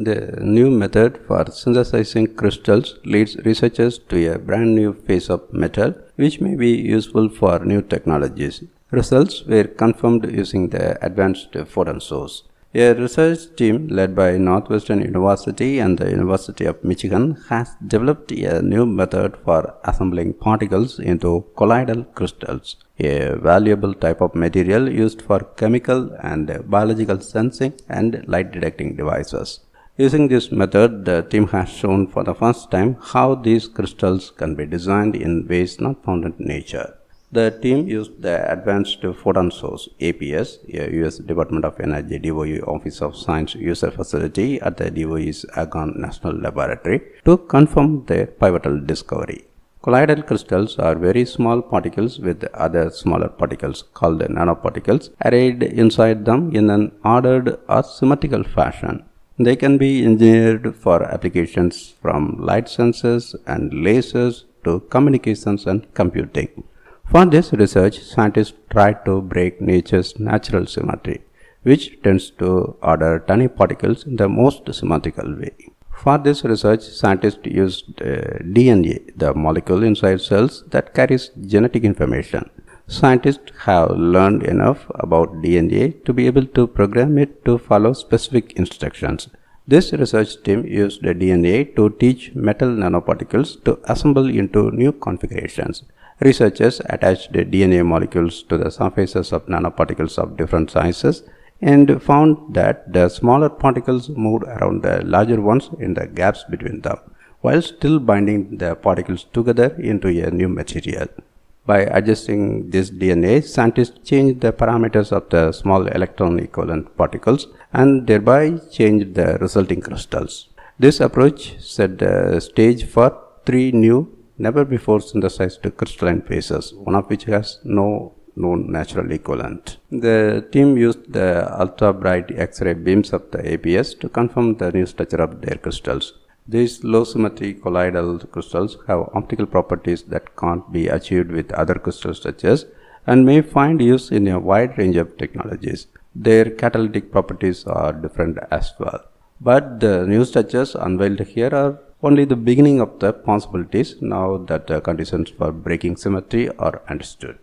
The new method for synthesizing crystals leads researchers to a brand new phase of metal which may be useful for new technologies. Results were confirmed using the Advanced Photon Source. A research team led by Northwestern University and the University of Michigan has developed a new method for assembling particles into colloidal crystals, a valuable type of material used for chemical and biological sensing and light detecting devices. Using this method, the team has shown for the first time how these crystals can be designed in ways not found in nature. The team used the Advanced Photon Source (APS), a U.S. Department of Energy DOE Office of Science user facility at the DOE's Argonne National Laboratory, to confirm their pivotal discovery. Colloidal crystals are very small particles with other smaller particles called nanoparticles arrayed inside them in an ordered or symmetrical fashion. They can be engineered for applications from light sensors and lasers to communications and computing. For this research, scientists tried to break nature's natural symmetry, which tends to order tiny particles in the most symmetrical way. For this research, scientists used DNA, the molecule inside cells that carries genetic information. Scientists have learned enough about DNA to be able to program it to follow specific instructions. This research team used DNA to teach metal nanoparticles to assemble into new configurations. Researchers attached DNA molecules to the surfaces of nanoparticles of different sizes and found that the smaller particles moved around the larger ones in the gaps between them, while still binding the particles together into a new material. By adjusting this DNA, scientists changed the parameters of the small electron equivalent particles and thereby changed the resulting crystals. This approach set the stage for three new, never before synthesized crystalline phases, one of which has no known natural equivalent. The team used the ultra-bright X-ray beams of the APS to confirm the new structure of their crystals. These low-symmetry colloidal crystals have optical properties that can't be achieved with other crystal structures and may find use in a wide range of technologies. Their catalytic properties are different as well. But the new structures unveiled here are only the beginning of the possibilities now that the conditions for breaking symmetry are understood.